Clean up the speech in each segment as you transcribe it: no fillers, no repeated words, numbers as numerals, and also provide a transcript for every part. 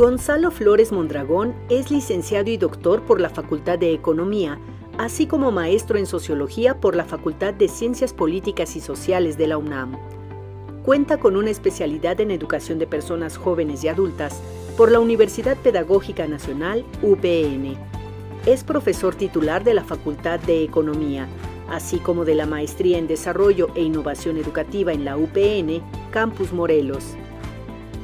Gonzalo Flores Mondragón es licenciado y doctor por la Facultad de Economía, así como maestro en Sociología por la Facultad de Ciencias Políticas y Sociales de la UNAM. Cuenta con una especialidad en Educación de Personas Jóvenes y Adultas por la Universidad Pedagógica Nacional, UPN. Es profesor titular de la Facultad de Economía, así como de la Maestría en Desarrollo e Innovación Educativa en la UPN, Campus Morelos.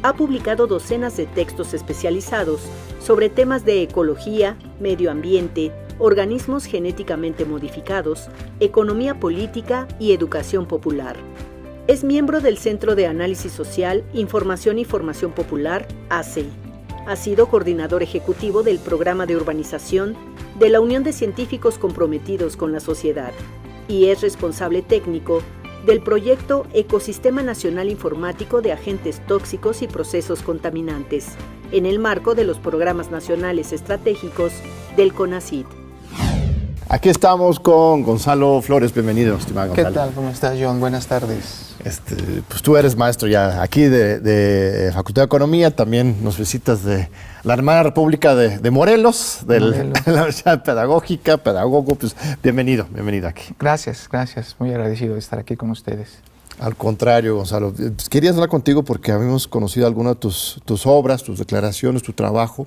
Ha publicado docenas de textos especializados sobre temas de ecología, medio ambiente, organismos genéticamente modificados, economía política y educación popular. Es miembro del Centro de Análisis Social, Información y Formación Popular, ACE. Ha sido coordinador ejecutivo del Programa de Urbanización de la Unión de Científicos Comprometidos con la Sociedad y es responsable técnico del proyecto Ecosistema Nacional Informático de Agentes Tóxicos y Procesos Contaminantes, en el marco de los programas nacionales estratégicos del CONACYT. Aquí estamos con Gonzalo Flores. Bienvenido, estimado Gonzalo. ¿Qué tal? ¿Cómo estás, John? Buenas tardes. Pues tú eres maestro ya aquí de Facultad de Economía, también nos visitas de la hermana República de Morelos, de la Universidad Pedagógica, pedagogo, pues bienvenido aquí. Gracias, muy agradecido de estar aquí con ustedes. Al contrario, Gonzalo, quería hablar contigo porque habíamos conocido algunas de tus obras, tus declaraciones, tu trabajo,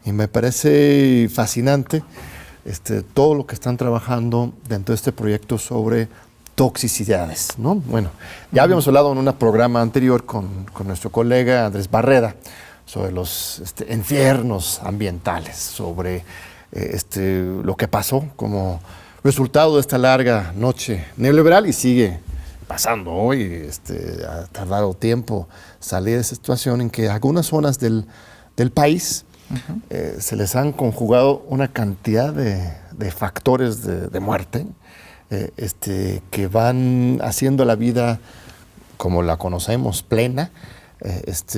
y me parece fascinante todo lo que están trabajando dentro de este proyecto sobre toxicidades, ¿no? Bueno, ya habíamos hablado en un programa anterior con nuestro colega Andrés Barreda sobre los infiernos ambientales, sobre lo que pasó como resultado de esta larga noche neoliberal y sigue pasando hoy. Ha tardado tiempo salir de esa situación en que algunas zonas del país se les han conjugado una cantidad de factores de muerte que van haciendo la vida como la conocemos, plena,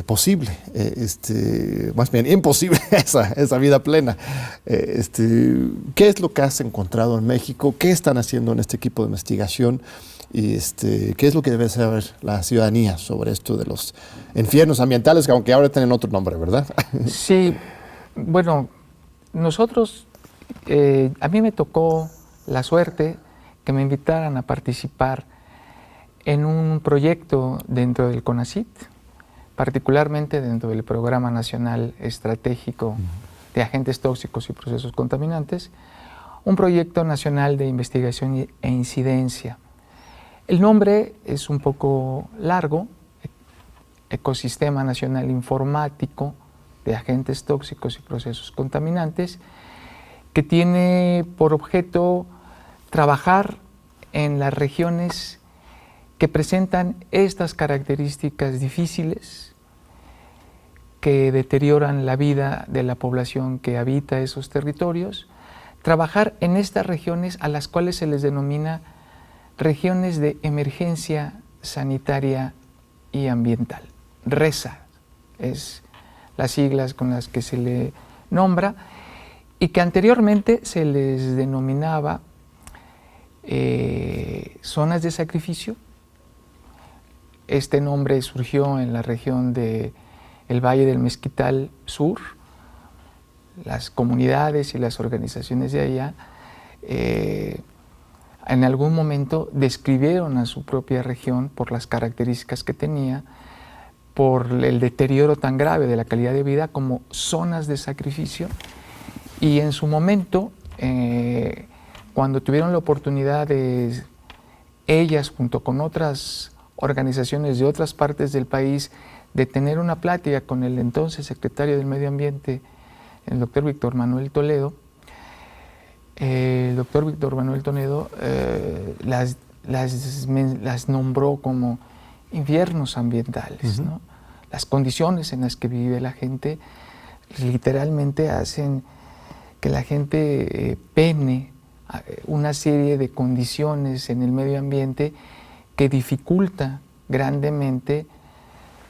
posible, más bien imposible esa vida plena. ¿Qué es lo que has encontrado en México? ¿Qué están haciendo en este equipo de investigación? Y ¿qué es lo que debe saber la ciudadanía sobre esto de los infiernos ambientales, que aunque ahora tienen otro nombre, ¿verdad? Sí, bueno, nosotros, a mí me tocó la suerte que me invitaran a participar en un proyecto dentro del CONACYT, particularmente dentro del Programa Nacional Estratégico de Agentes Tóxicos y Procesos Contaminantes, un proyecto nacional de investigación e incidencia. El nombre es un poco largo, Ecosistema Nacional Informático de Agentes Tóxicos y Procesos Contaminantes, que tiene por objeto trabajar en las regiones que presentan estas características difíciles que deterioran la vida de la población que habita esos territorios, trabajar en estas regiones a las cuales se les denomina regiones de emergencia sanitaria y ambiental. RESA es las siglas con las que se le nombra y que anteriormente se les denominaba zonas de sacrificio. Este nombre surgió en la región del Valle del Mezquital Sur. Las comunidades y las organizaciones de allá en algún momento describieron a su propia región por las características que tenía, por el deterioro tan grave de la calidad de vida, como zonas de sacrificio. Y en su momento, cuando tuvieron la oportunidad de ellas, junto con otras organizaciones de otras partes del país, de tener una plática con el entonces secretario del Medio Ambiente, el doctor Víctor Manuel Toledo, las nombró como infiernos ambientales, ¿no? Las condiciones en las que vive la gente literalmente hacen que la gente pene una serie de condiciones en el medio ambiente que dificulta grandemente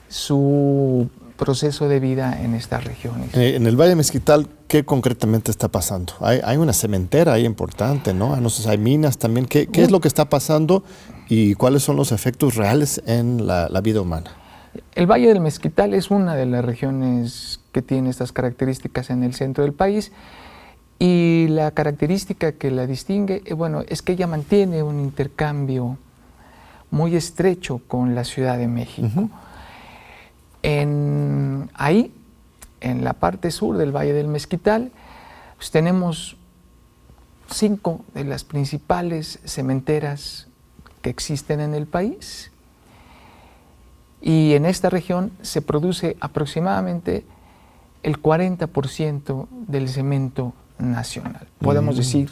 su proceso de vida en estas regiones. En el Valle de Mezquital, ¿qué concretamente está pasando? Hay una cementera ahí importante, ¿no? No sé, hay minas también. ¿Qué es lo que está pasando y cuáles son los efectos reales en la vida humana? El Valle del Mezquital es una de las regiones que tiene estas características en el centro del país, y la característica que la distingue, bueno, es que ella mantiene un intercambio muy estrecho con la Ciudad de México. Ahí, en la parte sur del Valle del Mezquital, pues tenemos 5 de las principales cementeras que existen en el país, y en esta región se produce aproximadamente el 40% del cemento nacional. Podemos decir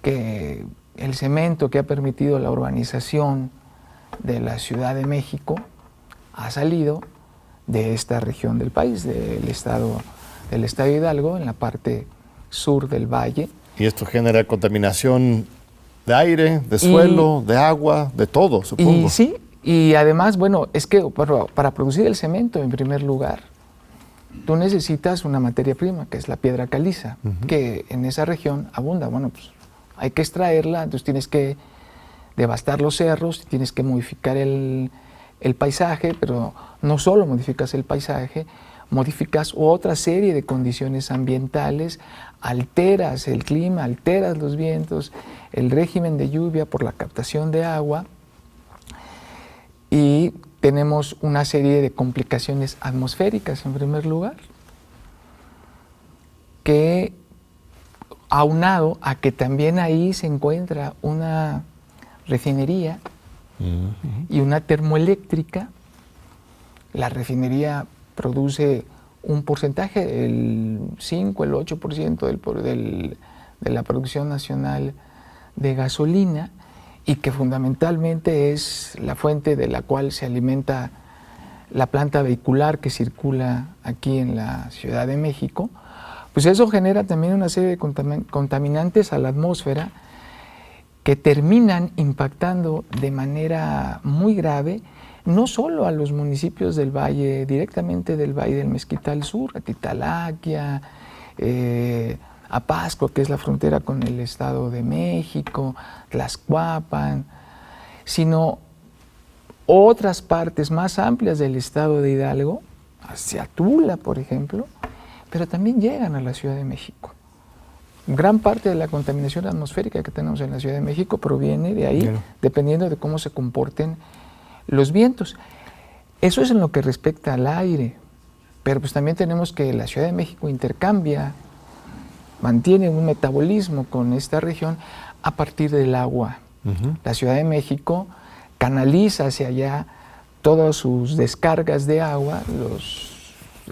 que el cemento que ha permitido la urbanización de la Ciudad de México ha salido de esta región del país, del estado de Hidalgo, en la parte sur del valle. Y esto genera contaminación de aire, de suelo, de agua, de todo, supongo. Y sí, y además, bueno, es que para producir el cemento, en primer lugar, tú necesitas una materia prima, que es la piedra caliza, que en esa región abunda. Bueno, pues hay que extraerla, entonces tienes que devastar los cerros, tienes que modificar el paisaje, pero no solo modificas el paisaje, modificas otra serie de condiciones ambientales, alteras el clima, alteras los vientos, el régimen de lluvia por la captación de agua, y tenemos una serie de complicaciones atmosféricas, en primer lugar, que aunado a que también ahí se encuentra una refinería y una termoeléctrica. La refinería produce un porcentaje, el 5, el 8% de la producción nacional de gasolina, y que fundamentalmente es la fuente de la cual se alimenta la planta vehicular que circula aquí en la Ciudad de México. Pues eso genera también una serie de contaminantes a la atmósfera que terminan impactando de manera muy grave no solo a los municipios del valle, directamente del Valle del Mezquital Sur, a Titalaquia, a Pasco, que es la frontera con el Estado de México, Tlaxcuapan, sino otras partes más amplias del Estado de Hidalgo, hacia Tula, por ejemplo, pero también llegan a la Ciudad de México. Gran parte de la contaminación atmosférica que tenemos en la Ciudad de México proviene de ahí, dependiendo de cómo se comporten los vientos. Eso es en lo que respecta al aire, pero pues también tenemos que la Ciudad de México intercambia, mantiene un metabolismo con esta región a partir del agua. La Ciudad de México canaliza hacia allá todas sus descargas de agua,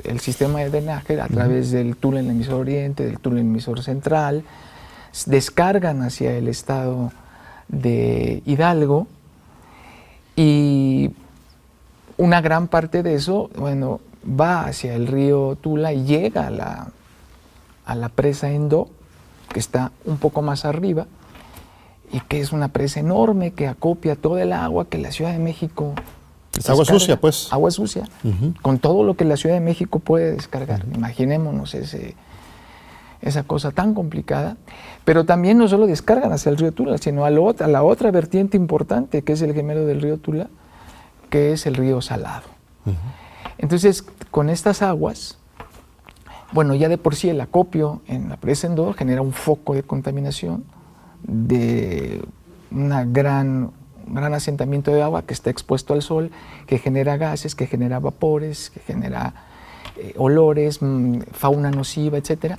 el sistema de drenaje a través del túnel emisor oriente, del túnel emisor central, descargan hacia el estado de Hidalgo, y una gran parte de eso, bueno, va hacia el río Tula y llega a la presa Endó, que está un poco más arriba, y que es una presa enorme que acopia todo el agua que la Ciudad de México es agua sucia, pues. Agua sucia, con todo lo que la Ciudad de México puede descargar. Imaginémonos esa cosa tan complicada. Pero también no solo descargan hacia el río Tula, sino a la otra vertiente importante, que es el gemelo del río Tula, que es el río Salado. Entonces, con estas aguas, bueno, ya de por sí el acopio en la presa Endó genera un foco de contaminación de una gran asentamiento de agua que está expuesto al sol, que genera gases, que genera vapores, que genera olores, fauna nociva, etc.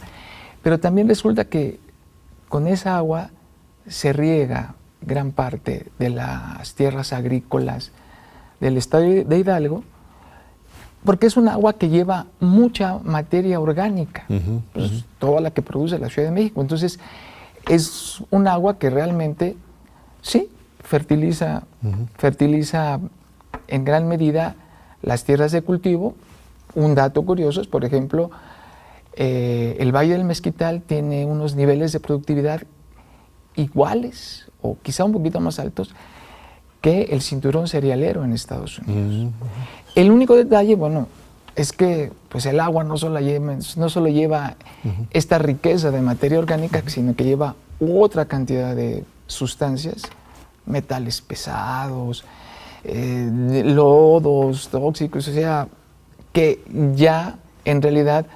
Pero también resulta que con esa agua se riega gran parte de las tierras agrícolas del estado de Hidalgo, porque es un agua que lleva mucha materia orgánica, pues, toda la que produce la Ciudad de México. Entonces, es un agua que realmente, sí, fertiliza en gran medida las tierras de cultivo. Un dato curioso es, por ejemplo, el Valle del Mezquital tiene unos niveles de productividad iguales, o quizá un poquito más altos, que el cinturón cerealero en Estados Unidos. El único detalle, bueno, es que pues el agua no solo lleva esta riqueza de materia orgánica, sino que lleva otra cantidad de sustancias, metales pesados, lodos tóxicos, o sea, que ya en realidad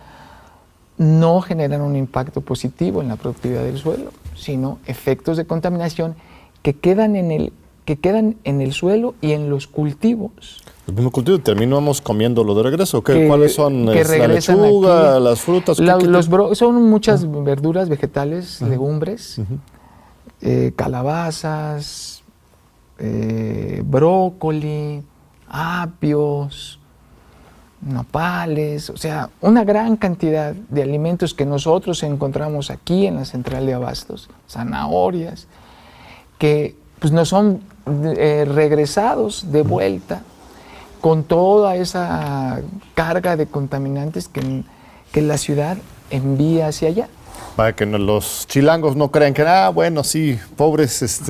no generan un impacto positivo en la productividad del suelo, sino efectos de contaminación que quedan en el suelo y en los cultivos. El mismo cultivo, terminamos comiéndolo de regreso. ¿Cuáles son? Que ¿La lechuga, las frutas? Son muchas verduras, vegetales, legumbres, calabazas, brócoli, apios, nopales, o sea, una gran cantidad de alimentos que nosotros encontramos aquí en la central de abastos, zanahorias, que pues nos son regresados de vuelta con toda esa carga de contaminantes que la ciudad envía hacia allá. Para que los chilangos no crean que, bueno, sí, pobres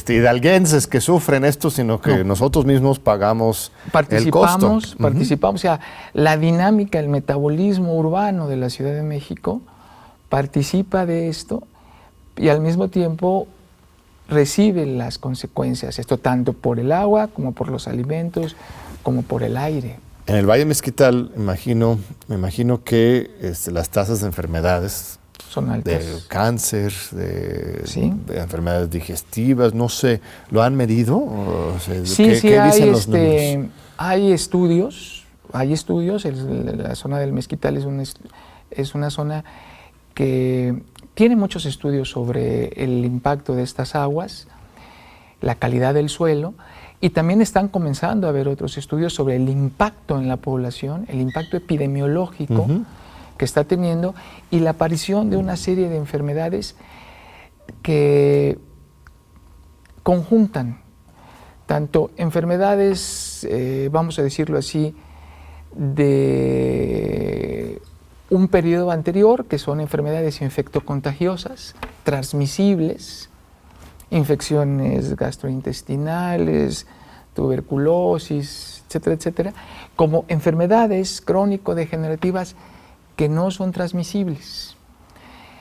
hidalguenses que sufren esto, sino que nosotros mismos pagamos el costo. Participamos, o sea, la dinámica, el metabolismo urbano de la Ciudad de México participa de esto y al mismo tiempo recibe las consecuencias, esto tanto por el agua como por los alimentos, como por el aire. En el Valle de Mezquital, me imagino que las tasas de enfermedades son altas. De cáncer, de enfermedades digestivas, no sé, ¿lo han medido? O sea, ¿qué dicen los números? Hay estudios, la zona del Mezquital es una zona que tiene muchos estudios sobre el impacto de estas aguas, la calidad del suelo, y también están comenzando a haber otros estudios sobre el impacto en la población, el impacto epidemiológico que está teniendo y la aparición de una serie de enfermedades que conjuntan tanto enfermedades, vamos a decirlo así, de un periodo anterior, que son enfermedades infectocontagiosas, transmisibles, infecciones gastrointestinales, tuberculosis, etcétera, etcétera, como enfermedades crónico-degenerativas que no son transmisibles.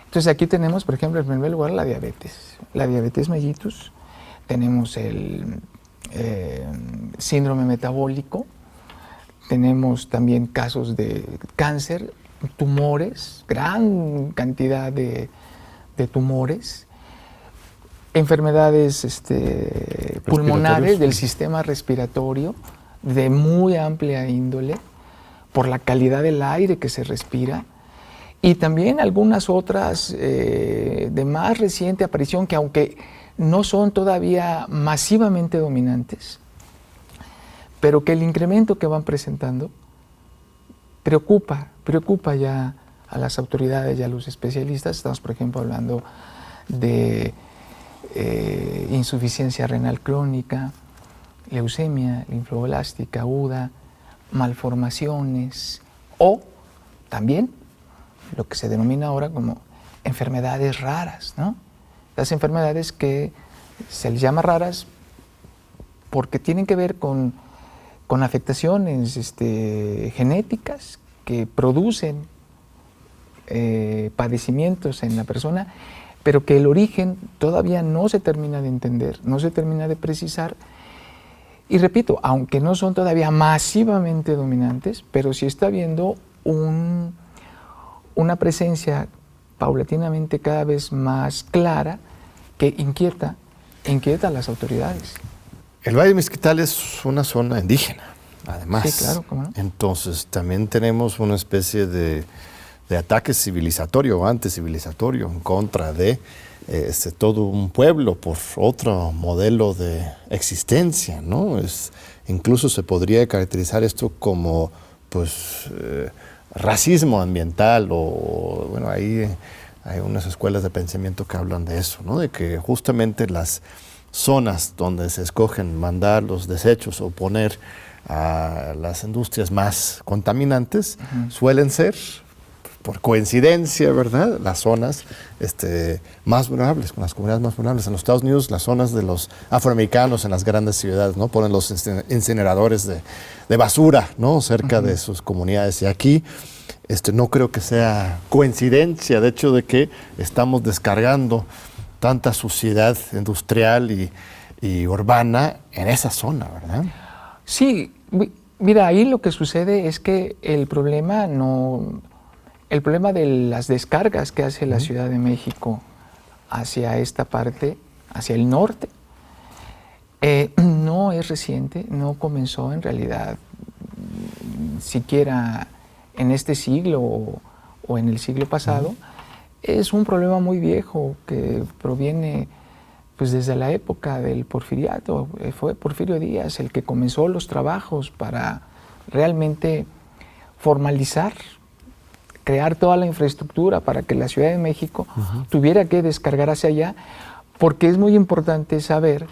Entonces aquí tenemos, por ejemplo, en primer lugar la diabetes mellitus, tenemos el síndrome metabólico, tenemos también casos de cáncer, tumores, gran cantidad de tumores, enfermedades pulmonares del sistema respiratorio de muy amplia índole por la calidad del aire que se respira y también algunas otras de más reciente aparición que aunque no son todavía masivamente dominantes, pero que el incremento que van presentando preocupa ya a las autoridades y a los especialistas. Estamos, por ejemplo, hablando de insuficiencia renal crónica, leucemia linfoblástica aguda, malformaciones o también lo que se denomina ahora como enfermedades raras, ¿no? Las enfermedades que se les llama raras porque tienen que ver con afectaciones genéticas que producen padecimientos en la persona, pero que el origen todavía no se termina de entender, no se termina de precisar. Y repito, aunque no son todavía masivamente dominantes, pero sí está habiendo una presencia paulatinamente cada vez más clara que inquieta a las autoridades. El Valle de Mezquital es una zona indígena, además. Sí, claro, ¿cómo no? Entonces también tenemos una especie de ataque civilizatorio o anticivilizatorio en contra de todo un pueblo por otro modelo de existencia, ¿no? Incluso se podría caracterizar esto como racismo ambiental o bueno, ahí hay unas escuelas de pensamiento que hablan de eso, ¿no? De que justamente las zonas donde se escogen mandar los desechos o poner a las industrias más contaminantes suelen ser, por coincidencia, ¿verdad?, las zonas más vulnerables, con las comunidades más vulnerables. En los Estados Unidos, las zonas de los afroamericanos en las grandes ciudades, ¿no?, ponen los incineradores de basura, ¿no?, cerca de sus comunidades. Y aquí no creo que sea coincidencia, de hecho, de que estamos descargando tanta suciedad industrial y urbana en esa zona, ¿verdad? Sí, mira, ahí lo que sucede es que el problema de las descargas que hace la Ciudad de México hacia esta parte, hacia el norte, no es reciente, no comenzó en realidad siquiera en este siglo o en el siglo pasado. Es un problema muy viejo que proviene pues desde la época del porfiriato. Fue Porfirio Díaz el que comenzó los trabajos para realmente formalizar, crear toda la infraestructura para que la Ciudad de México tuviera que descargar hacia allá, porque es muy importante saber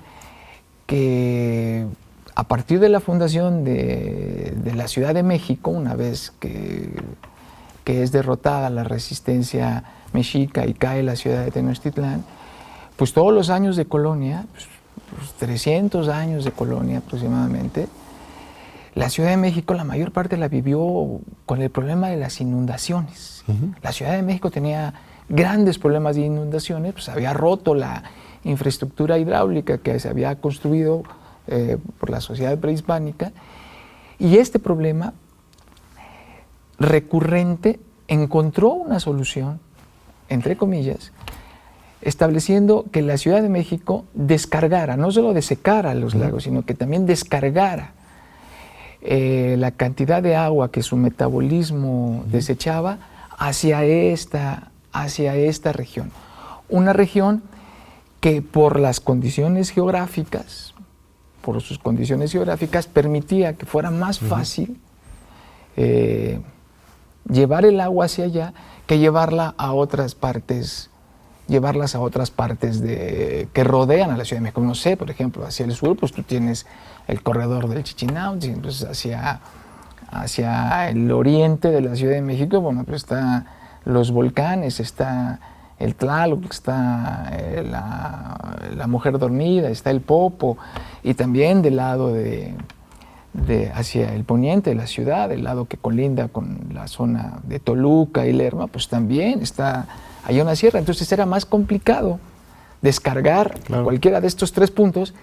que a partir de la fundación de la Ciudad de México, una vez que es derrotada la resistencia mexica y cae la ciudad de Tenochtitlán, pues todos los años de colonia, pues 300 años de colonia aproximadamente, la Ciudad de México la mayor parte la vivió con el problema de las inundaciones. La Ciudad de México tenía grandes problemas de inundaciones, pues había roto la infraestructura hidráulica que se había construido por la sociedad prehispánica, y este problema recurrente encontró una solución, entre comillas, estableciendo que la Ciudad de México descargara, no solo desecara los lagos, sino que también descargara la cantidad de agua que su metabolismo desechaba hacia esta región. Una región que por las condiciones geográficas, permitía que fuera más fácil llevar el agua hacia allá que llevarlas a otras partes que rodean a la Ciudad de México. No sé, por ejemplo, hacia el sur, pues tú tienes el corredor del Chichinauhua, pues hacia el oriente de la Ciudad de México, bueno, pues está los volcanes, está el Tlaloc, está la Mujer Dormida, está el Popo, y también del lado hacia el poniente de la ciudad, el lado que colinda con la zona de Toluca y Lerma, pues también está allá una sierra. Entonces era más complicado descargar cualquiera de estos tres puntos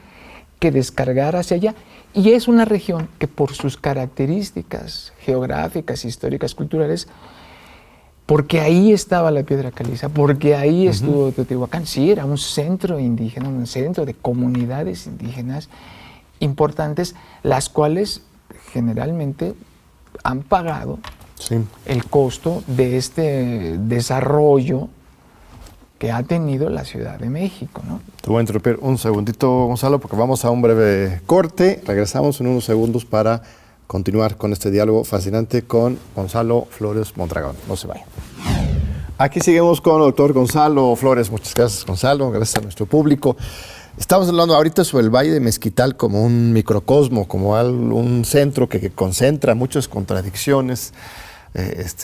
que descargar hacia allá. Y es una región que por sus características geográficas, históricas, culturales, porque ahí estaba la piedra caliza, porque ahí estuvo Teotihuacán, sí, era un centro indígena, un centro de comunidades indígenas importantes, las cuales generalmente han pagado el costo de este desarrollo que ha tenido la Ciudad de México, ¿no? Te voy a interrumpir un segundito, Gonzalo, porque vamos a un breve corte. Regresamos en unos segundos para continuar con este diálogo fascinante con Gonzalo Flores Mondragón. No se vayan. Aquí seguimos con el doctor Gonzalo Flores. Muchas gracias, Gonzalo. Gracias a nuestro público. Estamos hablando ahorita sobre el Valle de Mezquital como un microcosmo, como un centro que concentra muchas contradicciones,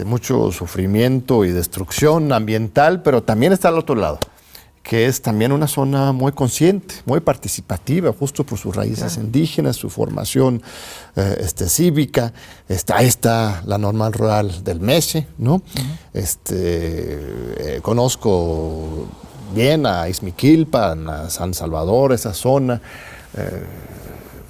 mucho sufrimiento y destrucción ambiental, pero también está al otro lado, que es también una zona muy consciente, muy participativa, justo por sus raíces indígenas, su formación cívica. Está la normal rural del Mexe, ¿no? Conozco bien a Ixmiquilpan, a San Salvador, esa zona.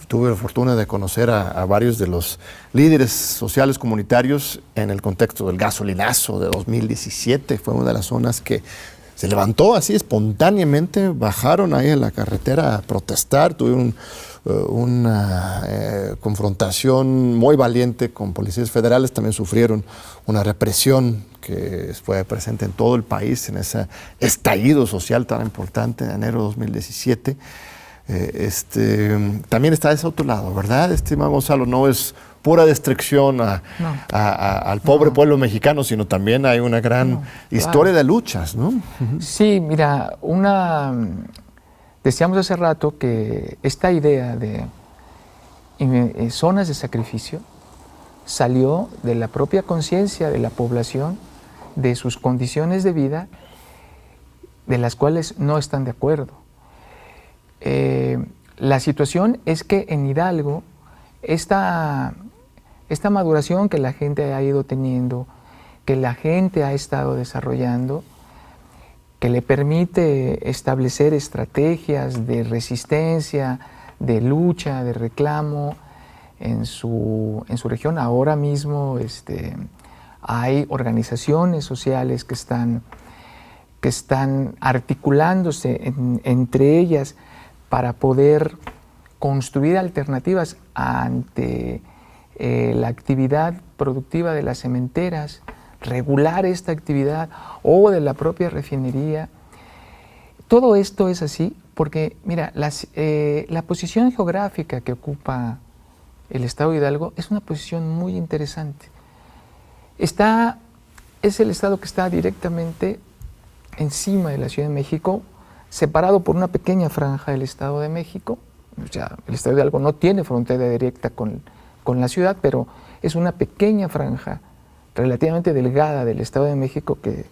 Tuve la fortuna de conocer a varios de los líderes sociales comunitarios en el contexto del gasolinazo de 2017. Fue una de las zonas que se levantó así espontáneamente, bajaron ahí en la carretera a protestar, tuvieron una confrontación muy valiente con policías federales, también sufrieron una represión que fue presente en todo el país en ese estallido social tan importante de enero de 2017. También está ese otro lado, ¿verdad, estimado Gonzalo? No es pura destrucción al pobre pueblo mexicano, sino también hay una gran historia de luchas, ¿no? Sí, mira, decíamos hace rato que esta idea de zonas de sacrificio salió de la propia conciencia de la población, de sus condiciones de vida, de las cuales no están de acuerdo. La situación es que en Hidalgo esta maduración que la gente ha ido teniendo, que la gente ha estado desarrollando, que le permite establecer estrategias de resistencia, de lucha, de reclamo en su región. Ahora mismo hay organizaciones sociales que están articulándose entre ellas para poder construir alternativas ante la actividad productiva de las cementeras, regular esta actividad o de la propia refinería. Todo esto es así porque, mira, la posición geográfica que ocupa el Estado de Hidalgo es una posición muy interesante. Es el Estado que está directamente encima de la Ciudad de México, separado por una pequeña franja del Estado de México. O sea, el Estado de Hidalgo no tiene frontera directa con la ciudad, pero es una pequeña franja relativamente delgada del Estado de México que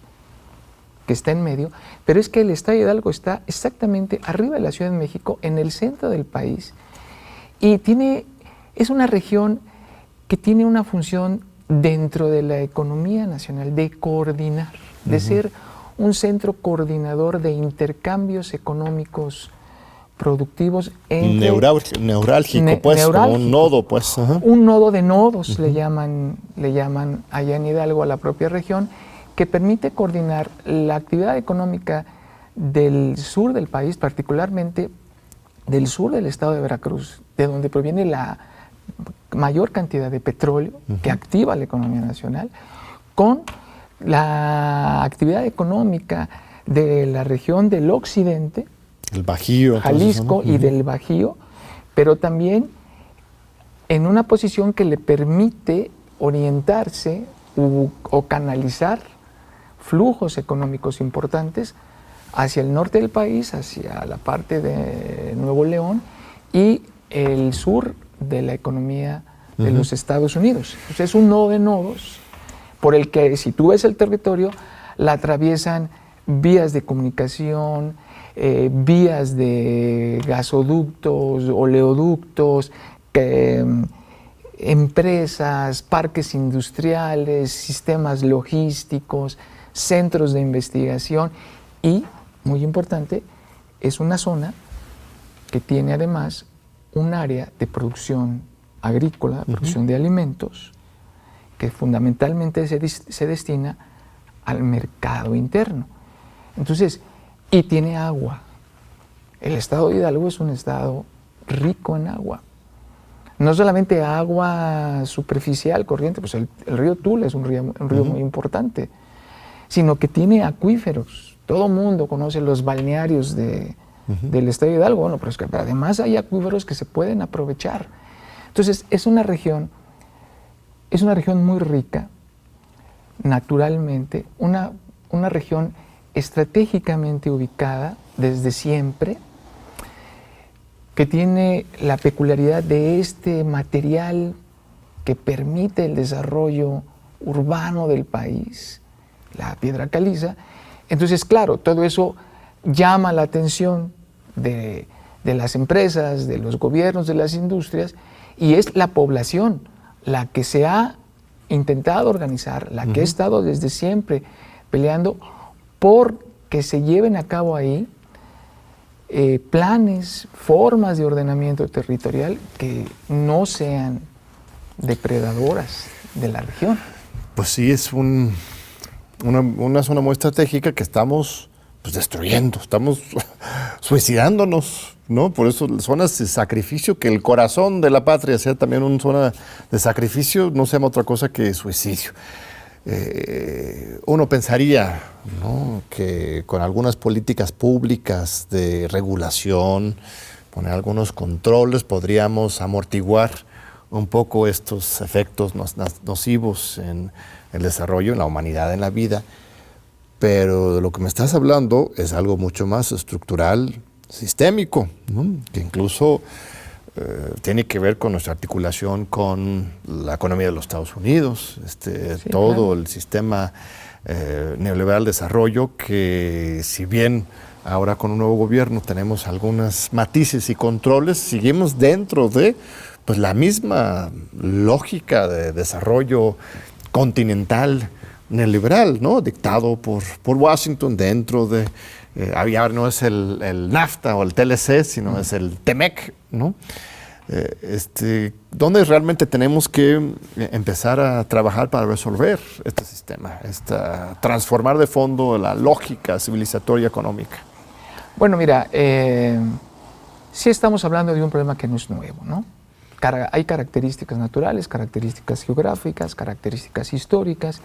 está en medio, pero es que el Estado de Hidalgo está exactamente arriba de la Ciudad de México, en el centro del país, y es una región que tiene una función dentro de la economía nacional de coordinar, de ser un centro coordinador de intercambios económicos productivos entre... Neurálgico, pues, como un nodo, pues. Un nodo de nodos, le llaman allá en Hidalgo a la propia región, que permite coordinar la actividad económica del sur del país, particularmente del sur del estado de Veracruz, de donde proviene la mayor cantidad de petróleo que activa la economía nacional, con la actividad económica de la región del occidente, el Bajío, Jalisco y del Bajío, pero también en una posición que le permite orientarse o canalizar flujos económicos importantes hacia el norte del país, hacia la parte de Nuevo León y el sur de la economía de los Estados Unidos. Entonces es un nodo de nodos por el que, si tú ves el territorio, la atraviesan vías de comunicación, vías de gasoductos, oleoductos, empresas, parques industriales, sistemas logísticos, centros de investigación y, muy importante, es una zona que tiene además un área de producción agrícola, producción de alimentos, que fundamentalmente se destina al mercado interno. Entonces, y tiene agua. El estado de Hidalgo es un estado rico en agua. No solamente agua superficial, corriente, pues el río Tula es un río muy importante, sino que tiene acuíferos. Todo mundo conoce los balnearios del estado de Hidalgo, bueno, pero es que además hay acuíferos que se pueden aprovechar. Entonces, es una región muy rica, naturalmente, una región estratégicamente ubicada desde siempre, que tiene la peculiaridad de este material que permite el desarrollo urbano del país, la piedra caliza. Entonces, claro, todo eso llama la atención de las empresas, de los gobiernos, de las industrias, y es la población la que se ha intentado organizar, la que ha estado desde siempre peleando por que se lleven a cabo ahí planes, formas de ordenamiento territorial que no sean depredadoras de la región. Pues sí, es una zona muy estratégica que estamos destruyendo, estamos suicidándonos, ¿no? Por eso zonas de sacrificio, que el corazón de la patria sea también una zona de sacrificio, no sea otra cosa que suicidio. Uno pensaría, ¿no?, que con algunas políticas públicas de regulación, poner algunos controles, podríamos amortiguar un poco estos efectos nocivos en el desarrollo, en la humanidad, en la vida. Pero de lo que me estás hablando es algo mucho más estructural, sistémico, ¿no?, que incluso tiene que ver con nuestra articulación con la economía de los Estados Unidos, todo claro, el sistema neoliberal de desarrollo, que si bien ahora con un nuevo gobierno tenemos algunos matices y controles, seguimos dentro de la misma lógica de desarrollo continental, neoliberal, ¿no? Dictado por Washington dentro de, ya no es el NAFTA o el TLC, sino es el TEMEC, ¿no? ¿Dónde realmente tenemos que empezar a trabajar para resolver este sistema, transformar de fondo la lógica civilizatoria económica? Bueno, mira, sí estamos hablando de un problema que no es nuevo, ¿no? Hay características naturales, características geográficas, características históricas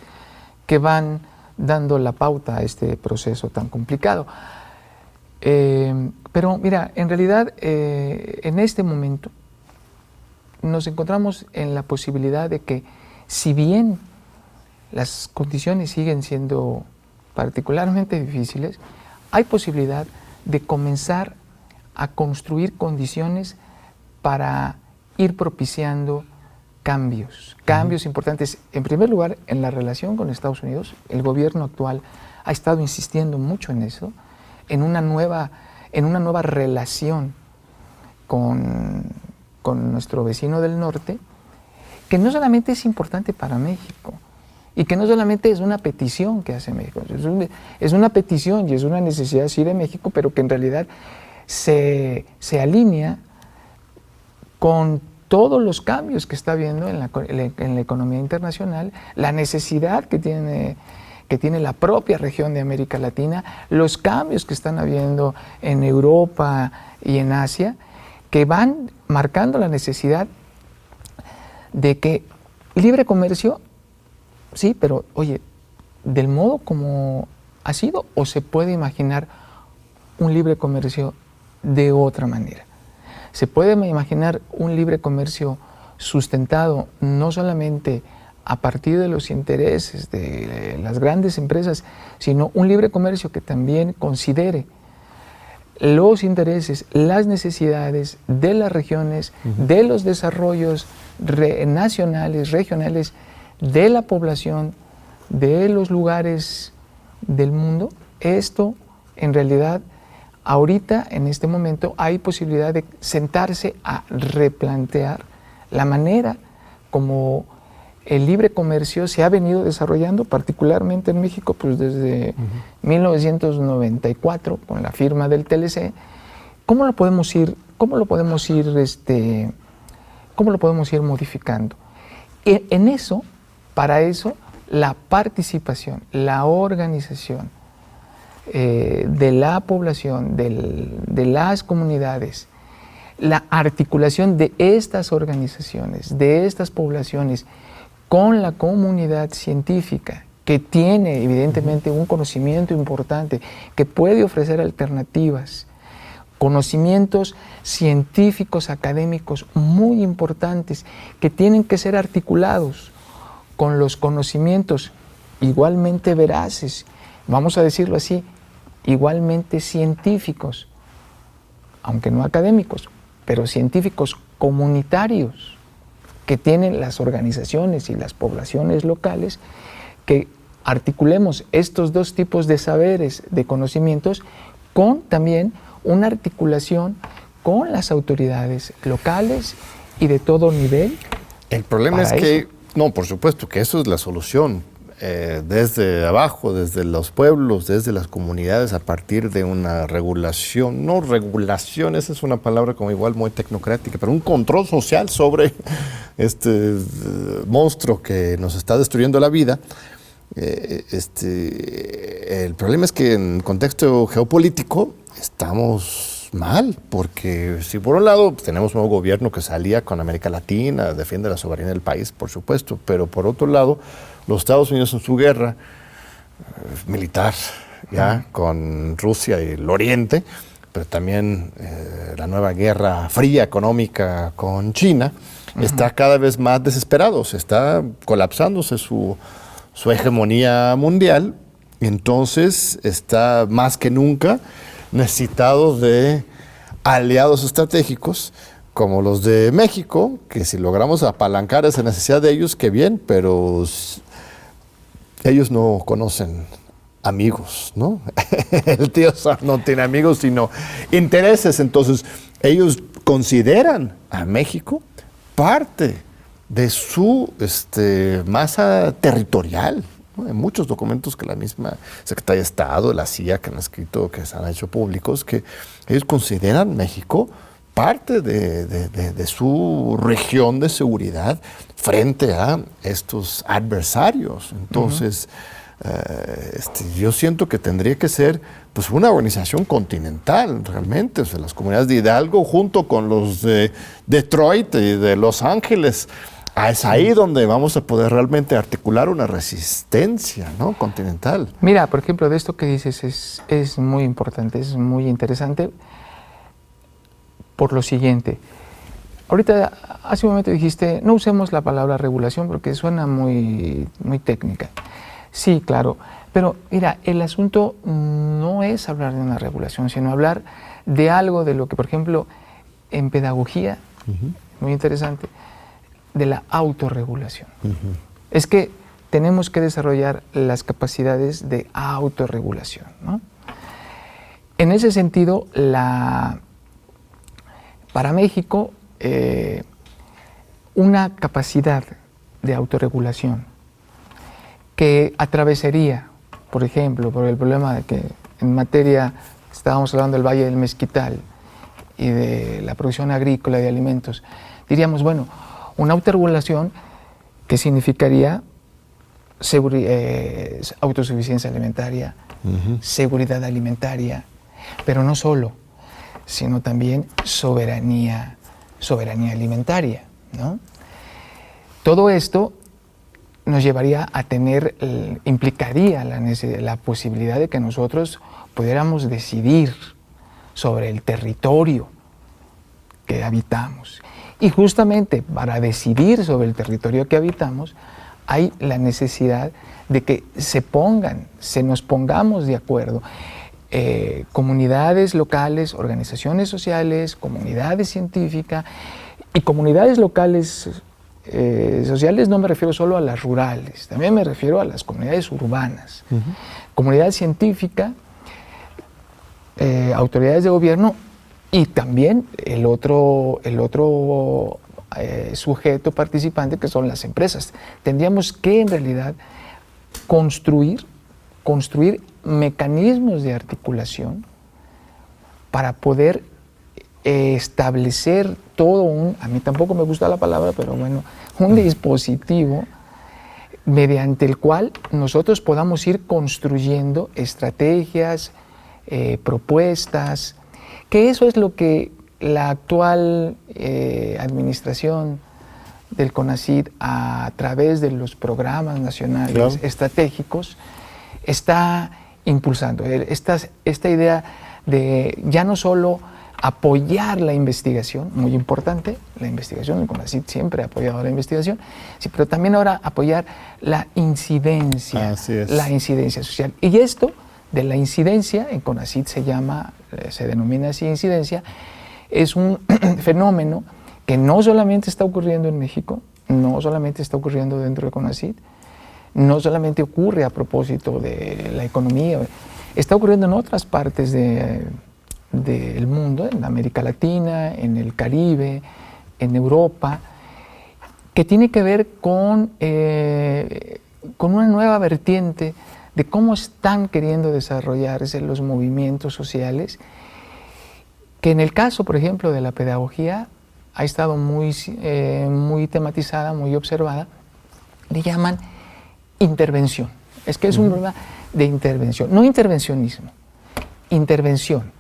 que van dando la pauta a este proceso tan complicado. Pero mira, en realidad en este momento nos encontramos en la posibilidad de que, si bien las condiciones siguen siendo particularmente difíciles, hay posibilidad de comenzar a construir condiciones para ir propiciando cambios importantes. En primer lugar, en la relación con Estados Unidos, el gobierno actual ha estado insistiendo mucho en eso, en una nueva relación con nuestro vecino del norte, que no solamente es importante para México, y que no solamente es una petición que hace México, es una petición y es una necesidad sí de México, pero que en realidad se alinea con todos los cambios que está habiendo en la economía internacional, la necesidad que tiene la propia región de América Latina, los cambios que están habiendo en Europa y en Asia, que van marcando la necesidad de que libre comercio, sí, pero oye, del modo como ha sido, o se puede imaginar un libre comercio de otra manera. Se puede imaginar un libre comercio sustentado no solamente a partir de los intereses de las grandes empresas, sino un libre comercio que también considere los intereses, las necesidades de las regiones, de los desarrollos nacionales, regionales, de la población, de los lugares del mundo. Esto, en realidad, ahorita, en este momento, hay posibilidad de sentarse a replantear la manera como el libre comercio se ha venido desarrollando, particularmente en México, pues desde 1994, con la firma del TLC. ¿Cómo lo podemos ir modificando? En eso, para eso, la participación, la organización de la población, de las comunidades, la articulación de estas organizaciones, de estas poblaciones, con la comunidad científica, que tiene evidentemente un conocimiento importante, que puede ofrecer alternativas, conocimientos científicos, académicos muy importantes, que tienen que ser articulados con los conocimientos igualmente veraces, vamos a decirlo así, igualmente científicos, aunque no académicos, pero científicos comunitarios, que tienen las organizaciones y las poblaciones locales, que articulemos estos dos tipos de saberes, de conocimientos, con también una articulación con las autoridades locales y de todo nivel. El problema es que, no, por supuesto que eso es la solución, desde abajo, desde los pueblos, desde las comunidades, a partir de una regulación, no regulación, esa es una palabra como igual muy tecnocrática, pero un control social sobre este monstruo que nos está destruyendo la vida. El problema es que en contexto geopolítico estamos mal, porque si por un lado tenemos un nuevo gobierno que salía con América Latina, defiende la soberanía del país, por supuesto, pero por otro lado, los Estados Unidos en su guerra militar, ya con Rusia y el Oriente, pero también la nueva guerra fría económica con China, está cada vez más desesperado, se está colapsándose su hegemonía mundial, y entonces está más que nunca necesitado de aliados estratégicos como los de México, que si logramos apalancar esa necesidad de ellos, qué bien, pero ellos no conocen amigos, ¿no? El tío Sam no tiene amigos, sino intereses. Entonces, ellos consideran a México parte de su masa territorial, ¿no? Hay muchos documentos que la misma Secretaría de Estado, la CIA, que han escrito, que se han hecho públicos, que ellos consideran México parte de su región de seguridad frente a estos adversarios. Entonces, yo siento que tendría que ser pues una organización continental realmente. O sea, las comunidades de Hidalgo junto con los de Detroit y de Los Ángeles, es ahí donde vamos a poder realmente articular una resistencia, ¿no?, continental. Mira, por ejemplo, de esto que dices es muy importante, es muy interesante por lo siguiente. Ahorita, hace un momento dijiste, no usemos la palabra regulación porque suena muy técnica. Sí, claro, pero mira, el asunto no es hablar de una regulación, sino hablar de algo de lo que, por ejemplo, en pedagogía, muy interesante, de la autorregulación. Es que tenemos que desarrollar las capacidades de autorregulación, ¿no? En ese sentido, para México, una capacidad de autorregulación que atravesaría, por ejemplo, por el problema de que en materia, estábamos hablando del Valle del Mezquital y de la producción agrícola y de alimentos, diríamos, bueno, una autorregulación que significaría autosuficiencia alimentaria, seguridad alimentaria, pero no solo, sino también soberanía alimentaria, ¿no? Todo esto nos llevaría a implicaría la posibilidad de que nosotros pudiéramos decidir sobre el territorio que habitamos. Y justamente para decidir sobre el territorio que habitamos, hay la necesidad de que nos pongamos de acuerdo. Comunidades locales, organizaciones sociales, comunidades científicas y comunidades locales sociales. No me refiero solo a las rurales, también me refiero a las comunidades urbanas, comunidad científica, autoridades de gobierno y también el otro sujeto participante, que son las empresas. Tendríamos que en realidad construir mecanismos de articulación para poder establecer todo a mí tampoco me gusta la palabra, pero bueno, un dispositivo mediante el cual nosotros podamos ir construyendo estrategias, propuestas, que eso es lo que la actual administración del CONACYT, a través de los programas nacionales estratégicos, está impulsando. Esta idea de ya no solo apoyar la investigación, muy importante, la investigación, el CONACYT siempre ha apoyado la investigación, sí, pero también ahora apoyar la incidencia social. Y esto de la incidencia, en CONACYT se denomina así incidencia, es un fenómeno que no solamente está ocurriendo en México, no solamente está ocurriendo dentro de CONACYT, no solamente ocurre a propósito de la economía, está ocurriendo en otras partes del mundo, en América Latina, en el Caribe, en Europa, que tiene que ver con una nueva vertiente de cómo están queriendo desarrollarse los movimientos sociales, que en el caso, por ejemplo, de la pedagogía, ha estado muy tematizada, muy observada, le llaman intervención. Es que es un problema de intervención, no intervencionismo, intervención.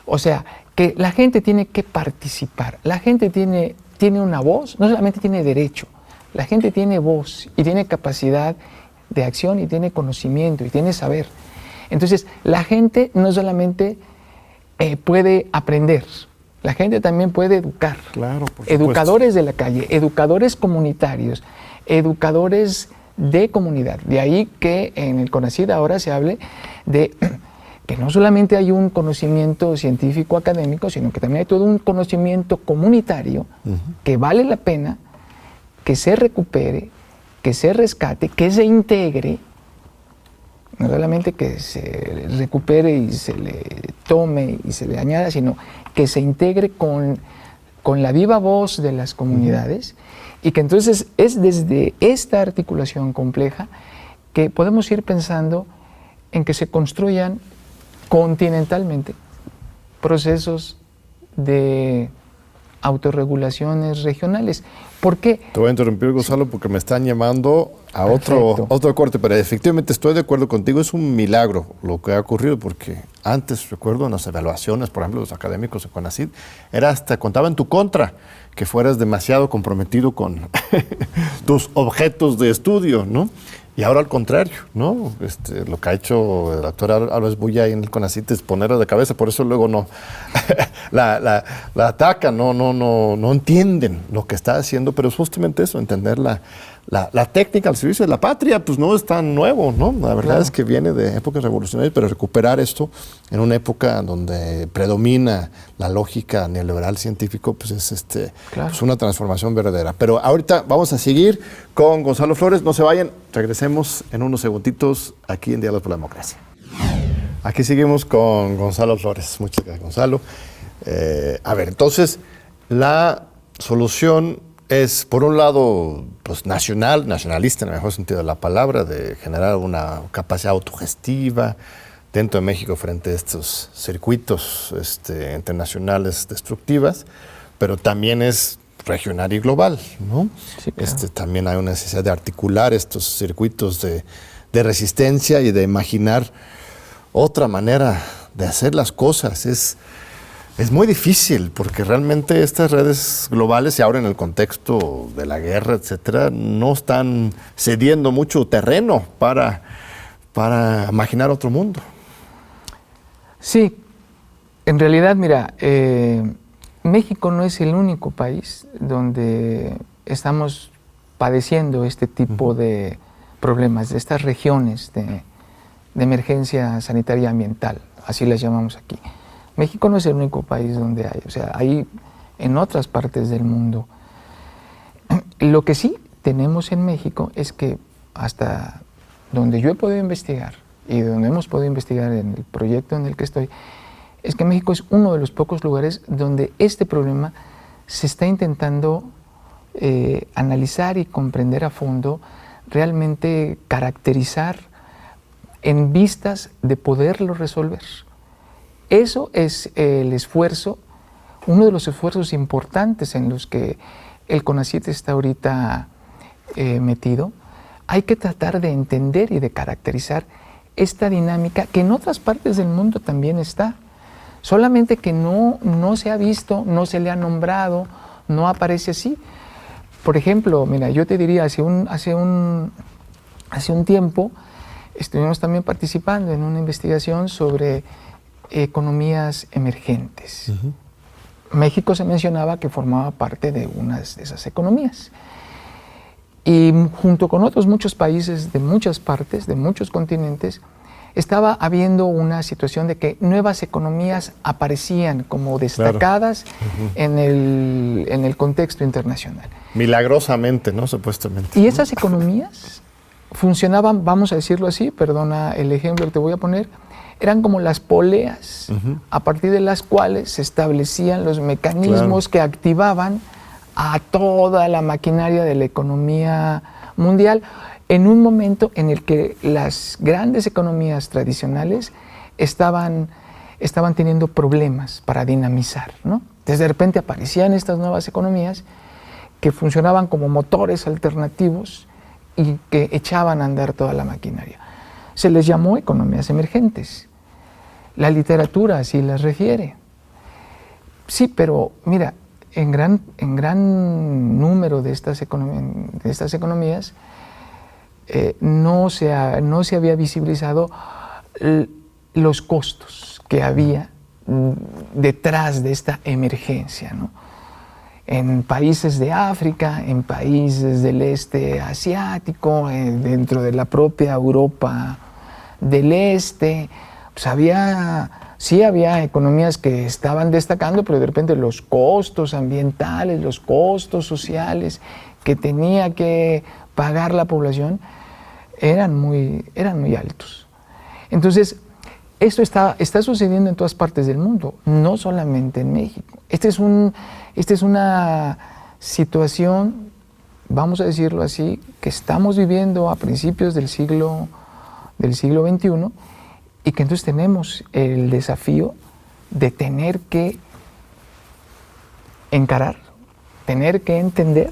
O sea, que la gente tiene que participar, la gente tiene una voz, no solamente tiene derecho, la gente tiene voz y tiene capacidad de acción y tiene conocimiento y tiene saber. Entonces, la gente no solamente puede aprender, la gente también puede educar. Claro, por supuesto. Educadores de la calle, educadores comunitarios, educadores de comunidad. De ahí que en el CONACYT ahora se hable de que no solamente hay un conocimiento científico académico, sino que también hay todo un conocimiento comunitario que vale la pena que se recupere, que se rescate, que se integre, no solamente que se recupere y se le tome y se le añada, sino que se integre con la viva voz de las comunidades y que entonces es desde esta articulación compleja que podemos ir pensando en que se construyan continentalmente procesos de autorregulaciones regionales. ¿Por qué? Te voy a interrumpir, Gonzalo, porque me están llamando a otro corte, pero efectivamente estoy de acuerdo contigo, es un milagro lo que ha ocurrido, porque antes, recuerdo, en las evaluaciones, por ejemplo, los académicos de CONACYT, era hasta contaba en tu contra que fueras demasiado comprometido con tus objetos de estudio, ¿no? Y ahora al contrario, ¿no? Lo que ha hecho el doctor Álvarez Bulla en el CONACYT es ponerlo de cabeza, por eso luego no la atacan, no entienden lo que está haciendo, pero es justamente eso, entender la técnica al servicio de la patria, pues no es tan nuevo, ¿no? La verdad Claro. es que viene de épocas revolucionarias, pero recuperar esto en una época donde predomina la lógica neoliberal científico, pues es Claro. pues una transformación verdadera. Pero ahorita vamos a seguir con Gonzalo Flores, no se vayan, regresemos en unos segunditos aquí en Diálogos por la Democracia. Aquí seguimos con Gonzalo Flores. Muchas gracias, Gonzalo. A ver, entonces, la solución es, por un lado, pues nacionalista en el mejor sentido de la palabra, de generar una capacidad autogestiva dentro de México frente a estos circuitos internacionales destructivas, pero también es regional y global, ¿no? Sí, claro. También hay una necesidad de articular estos circuitos de resistencia y de imaginar otra manera de hacer las cosas. Es muy difícil porque realmente estas redes globales y ahora en el contexto de la guerra, etcétera, no están cediendo mucho terreno para imaginar otro mundo. Sí, en realidad, mira, México no es el único país donde estamos padeciendo este tipo de problemas, de estas regiones de emergencia sanitaria ambiental, así las llamamos aquí. México no es el único país donde hay, o sea, hay en otras partes del mundo. Lo que sí tenemos en México es que hasta donde yo he podido investigar y donde hemos podido investigar en el proyecto en el que estoy, es que México es uno de los pocos lugares donde este problema se está intentando analizar y comprender a fondo, realmente caracterizar en vistas de poderlo resolver. Eso es el esfuerzo, uno de los esfuerzos importantes en los que el CONACYT está ahorita metido. Hay que tratar de entender y de caracterizar esta dinámica que en otras partes del mundo también está, solamente que no se ha visto, no se le ha nombrado, no aparece así. Por ejemplo, mira, yo te diría, hace un tiempo estuvimos también participando en una investigación sobre economías emergentes. Uh-huh. México se mencionaba que formaba parte de unas de esas economías. Y junto con otros muchos países de muchas partes, de muchos continentes, estaba habiendo una situación de que nuevas economías aparecían como destacadas, claro. En el contexto internacional. Milagrosamente, ¿no? Supuestamente. Y esas economías funcionaban, vamos a decirlo así, perdona el ejemplo que te voy a poner, eran como las poleas, uh-huh. a partir de las cuales se establecían los mecanismos, claro. que activaban a toda la maquinaria de la economía mundial en un momento en el que las grandes economías tradicionales estaban teniendo problemas para dinamizar, ¿no? Entonces de repente aparecían estas nuevas economías que funcionaban como motores alternativos y que echaban a andar toda la maquinaria. Se les llamó economías emergentes. La literatura así las refiere. Sí, pero mira, en gran número de estas economías no se había visibilizado los costos que había detrás de esta emergencia, ¿no? En países de África, en países del este asiático, dentro de la propia Europa del este, pues sí había economías que estaban destacando, pero de repente los costos ambientales, los costos sociales que tenía que pagar la población eran muy altos. Entonces, esto está sucediendo en todas partes del mundo, no solamente en México. Esta es una situación vamos a decirlo así, que estamos viviendo a principios del siglo XXI y que entonces tenemos el desafío de tener que encarar, tener que entender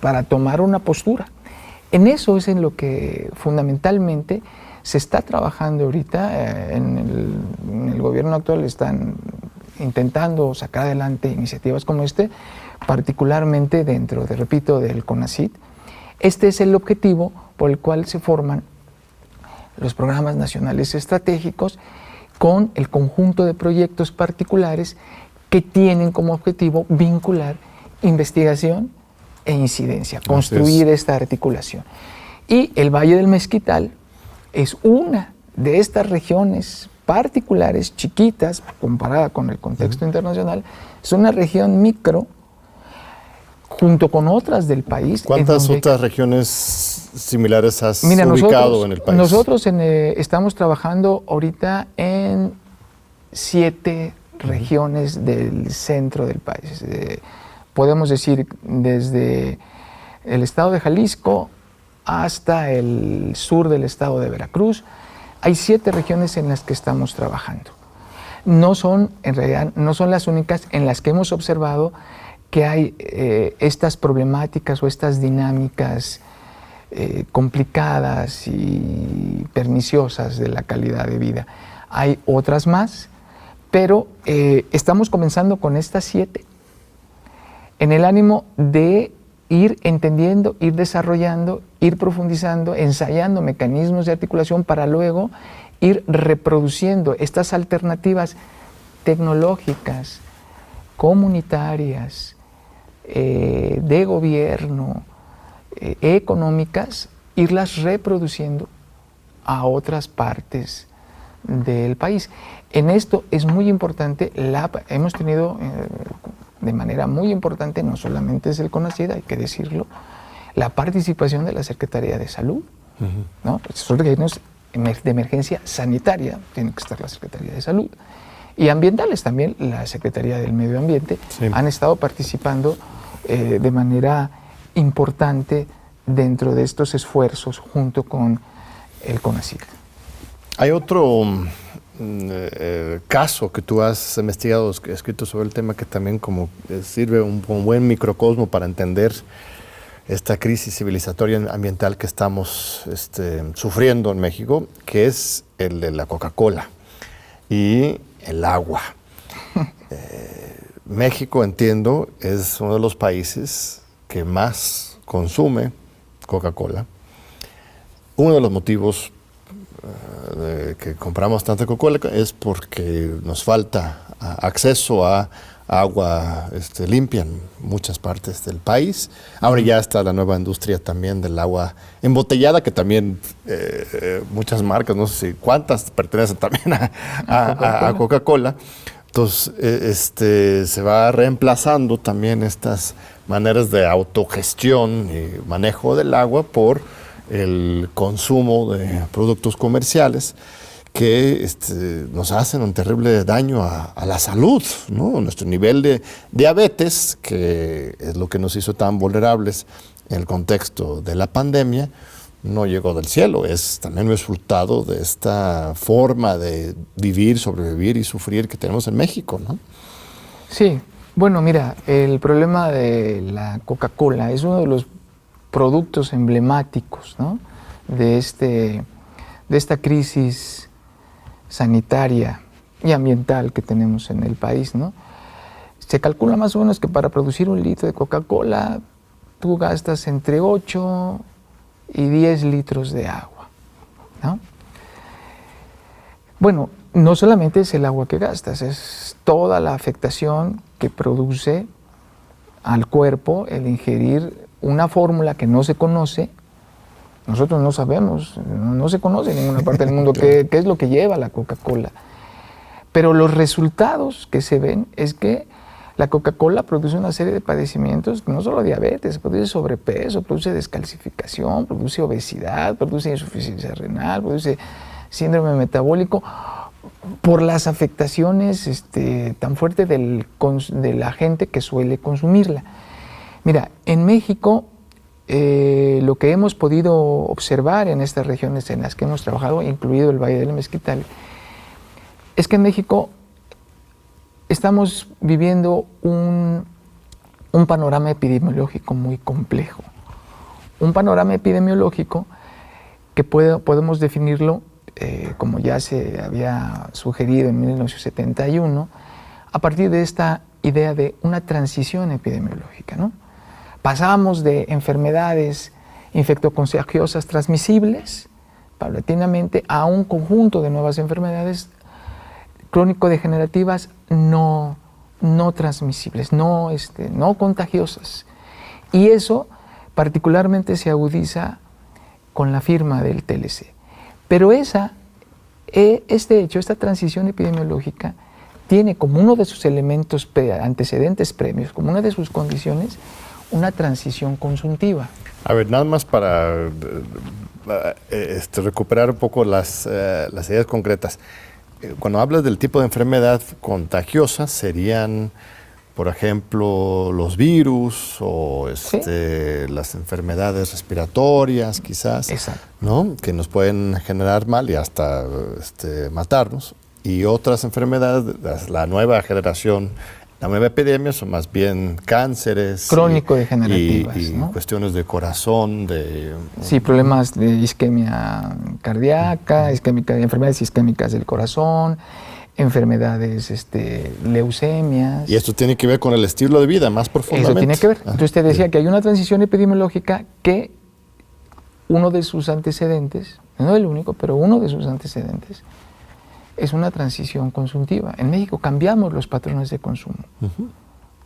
para tomar una postura. En eso es en lo que fundamentalmente se está trabajando ahorita. En el gobierno actual están intentando sacar adelante iniciativas como particularmente dentro, repito, del CONACYT. Este es el objetivo por el cual se forman los programas nacionales estratégicos con el conjunto de proyectos particulares que tienen como objetivo vincular investigación e incidencia, construir esta articulación. Y el Valle del Mezquital es una de estas regiones particulares, chiquitas, comparada con el contexto internacional, es una región micro, junto con otras del país. ¿Cuántas otras regiones similares has ubicado en el país? Nosotros estamos trabajando ahorita en 7 regiones del centro del país. Podemos decir desde el estado de Jalisco hasta el sur del estado de Veracruz. Hay 7 regiones en las que estamos trabajando. En realidad, no son las únicas en las que hemos observado que hay estas problemáticas o estas dinámicas complicadas y perniciosas de la calidad de vida. Hay otras más, pero estamos comenzando con estas 7 en el ánimo de ir entendiendo, ir desarrollando, ir profundizando, ensayando mecanismos de articulación para luego ir reproduciendo estas alternativas tecnológicas, comunitarias, de gobierno, económicas, irlas reproduciendo a otras partes del país. En esto es muy importante, hemos tenido de manera muy importante, no solamente es el CONACYT, hay que decirlo, la participación de la Secretaría de Salud, ¿no? Son regiones de emergencia sanitaria, tiene que estar la Secretaría de Salud, y ambientales también, la Secretaría del Medio Ambiente, han estado participando de manera importante dentro de estos esfuerzos junto con el CONACYT. Hay otro caso que tú has investigado, escrito sobre el tema, que también como sirve un buen microcosmo para entender esta crisis civilizatoria ambiental que estamos sufriendo en México, que es el de la Coca-Cola y el agua. México, entiendo, es uno de los países que más consume Coca-Cola. Uno de los motivos que compramos tanta Coca-Cola es porque nos falta acceso a agua limpia en muchas partes del país. Ahora ya está la nueva industria también del agua embotellada, que también muchas marcas, no sé si cuántas, pertenecen también a Coca-Cola. Entonces se va reemplazando también estas maneras de autogestión y manejo del agua por el consumo de productos comerciales que nos hacen un terrible daño a la salud, ¿no? Nuestro nivel de diabetes, que es lo que nos hizo tan vulnerables en el contexto de la pandemia, no llegó del cielo, es también resultado de esta forma de vivir, sobrevivir y sufrir que tenemos en México, ¿no? Sí, bueno, mira, el problema de la Coca-Cola es uno de los productos emblemáticos, ¿no?, de esta crisis sanitaria y ambiental que tenemos en el país, ¿no? Se calcula más o menos que para producir 1 litro de Coca-Cola tú gastas entre 8 y 10 litros de agua, ¿no? Bueno, no solamente es el agua que gastas, es toda la afectación que produce al cuerpo el ingerir una fórmula que no se conoce. Nosotros no sabemos, no se conoce en ninguna parte del mundo qué es lo que lleva la Coca-Cola. Pero los resultados que se ven es que la Coca-Cola produce una serie de padecimientos, no solo diabetes, produce sobrepeso, produce descalcificación, produce obesidad, produce insuficiencia renal, produce síndrome metabólico, por las afectaciones tan fuertes de la gente que suele consumirla. Mira, en México lo que hemos podido observar en estas regiones en las que hemos trabajado, incluido el Valle del Mezquital, es que en México estamos viviendo un panorama epidemiológico muy complejo. Un panorama epidemiológico que podemos definirlo, como ya se había sugerido en 1971, a partir de esta idea de una transición epidemiológica, ¿no? Pasamos de enfermedades infectocontagiosas transmisibles, paulatinamente, a un conjunto de nuevas enfermedades crónico-degenerativas no transmisibles, no contagiosas. Y eso particularmente se agudiza con la firma del TLC. Pero este hecho, esta transición epidemiológica, tiene como uno de sus elementos antecedentes premios, como una de sus condiciones, una transición consuntiva. A ver, nada más para recuperar un poco las ideas concretas. Cuando hablas del tipo de enfermedad contagiosa, serían, por ejemplo, los virus o ¿Sí? las enfermedades respiratorias, quizás, ¿no? Que nos pueden generar mal y hasta matarnos. Y otras enfermedades, la nueva generación, la nueva epidemia, son más bien cánceres crónico-degenerativas, y ¿no? cuestiones de corazón, Sí, problemas de isquemia cardíaca, enfermedades isquémicas del corazón, enfermedades, leucemias. Y esto tiene que ver con el estilo de vida más profundamente. Eso tiene que ver. Entonces te decía que hay una transición epidemiológica que uno de sus antecedentes, no el único, pero uno de sus antecedentes, es una transición consuntiva. En México cambiamos los patrones de consumo.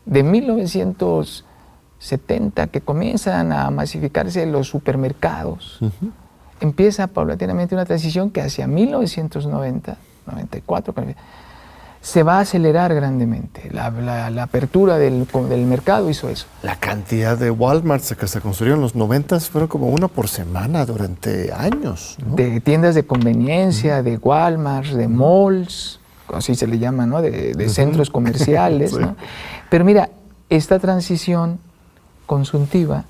De 1970, que comienzan a masificarse los supermercados, empieza paulatinamente una transición que hacia 1990, 94, se va a acelerar grandemente. La apertura del mercado hizo eso. La cantidad de Walmarts que se construyeron en los 90 fueron como uno por semana durante años, ¿no? De tiendas de conveniencia, de Walmarts, de malls, así se le llama, ¿no? De centros comerciales, sí. ¿No? Pero mira, esta transición consuntiva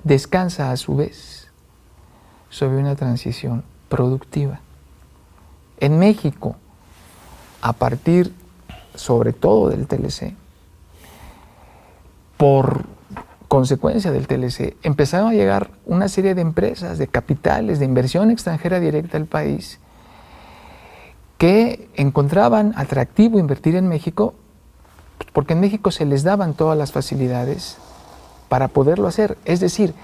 descansa a su vez sobre una transición productiva. En México, a partir sobre todo del TLC, por consecuencia del TLC, empezaron a llegar una serie de empresas, de capitales, de inversión extranjera directa al país, que encontraban atractivo invertir en México, porque en México se les daban todas las facilidades para poderlo hacer. Es decir,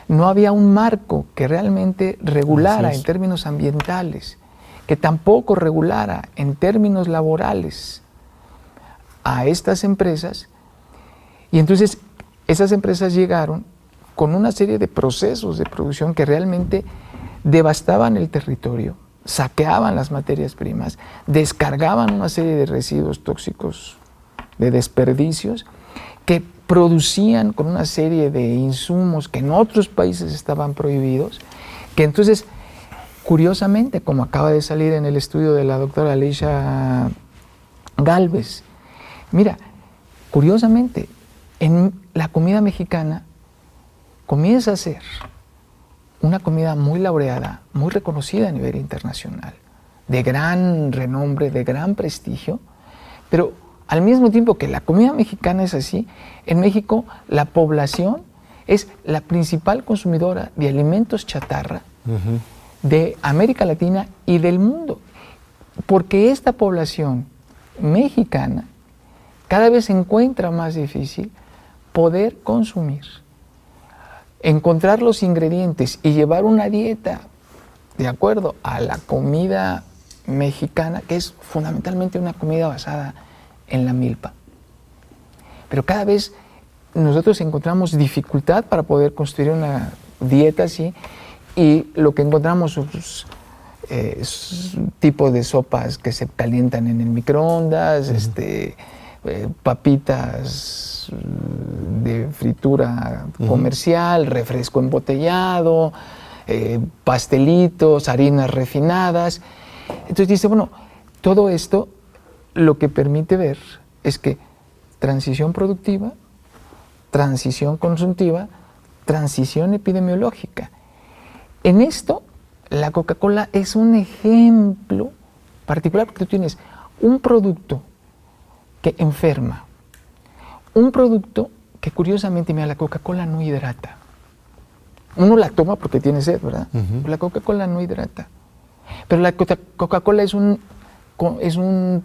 no había un marco que realmente regulara en términos ambientales, que tampoco regulara en términos laborales a estas empresas. Y entonces esas empresas llegaron con una serie de procesos de producción que realmente devastaban el territorio, saqueaban las materias primas, descargaban una serie de residuos tóxicos, de desperdicios, que producían con una serie de insumos que en otros países estaban prohibidos, que entonces, curiosamente, como acaba de salir en el estudio de la doctora Alicia Gálvez, mira, curiosamente, en la comida mexicana comienza a ser una comida muy laureada, muy reconocida a nivel internacional, de gran renombre, de gran prestigio, pero al mismo tiempo que la comida mexicana es así, en México la población es la principal consumidora de alimentos chatarra de América Latina y del mundo, porque esta población mexicana cada vez se encuentra más difícil poder consumir, encontrar los ingredientes y llevar una dieta de acuerdo a la comida mexicana, que es fundamentalmente una comida basada en la milpa. Pero cada vez nosotros encontramos dificultad para poder construir una dieta así, y lo que encontramos es tipo de sopas que se calientan en el microondas, papitas de fritura comercial, refresco embotellado, pastelitos, harinas refinadas. Entonces dice, bueno, todo esto lo que permite ver es que transición productiva transición consultiva, transición epidemiológica. En esto, la Coca-Cola es un ejemplo particular, porque tú tienes un producto que enferma, un producto que curiosamente, mira, la Coca-Cola no hidrata. Uno la toma porque tiene sed, ¿verdad? Uh-huh. La Coca-Cola no hidrata. Pero la Coca-Cola es un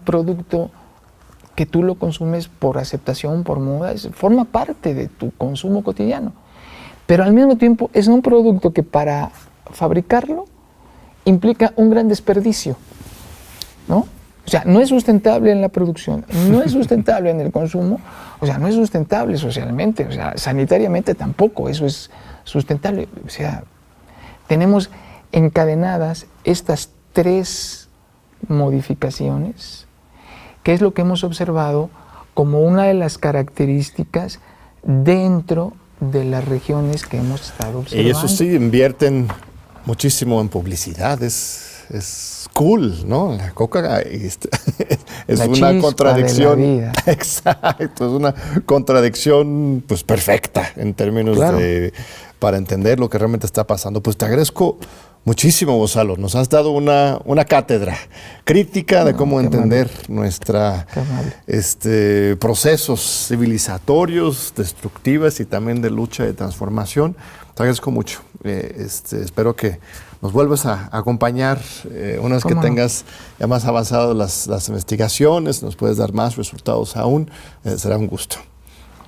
producto que tú lo consumes por aceptación, por moda, forma parte de tu consumo cotidiano. Pero al mismo tiempo es un producto que para fabricarlo implica un gran desperdicio, ¿no? O sea, no es sustentable en la producción, no es sustentable en el consumo, o sea, no es sustentable socialmente, o sea, sanitariamente tampoco, eso es sustentable. O sea, tenemos encadenadas estas 3 modificaciones, que es lo que hemos observado como una de las características dentro de las regiones que hemos estado observando. Y eso sí, invierten muchísimo en publicidad, es cool, ¿no? La coca es una contradicción. De la vida. Exacto, es una contradicción pues perfecta en términos claro. Para entender lo que realmente está pasando. Pues te agradezco muchísimo, Gonzalo. Nos has dado una cátedra crítica de cómo entender nuestra procesos civilizatorios, destructivas y también de lucha de transformación. Te agradezco mucho. Espero que nos vuelvas a acompañar una vez que tengas ya más avanzadas las investigaciones, nos puedes dar más resultados aún. Será un gusto.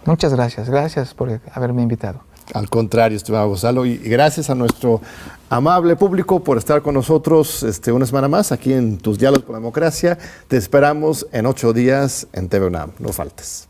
Muchas gracias. Gracias por haberme invitado. Al contrario, estimado Gonzalo, y gracias a nuestro amable público por estar con nosotros una semana más aquí en Tus Diálogos con la Democracia. Te esperamos en 8 días en TV UNAM. No faltes.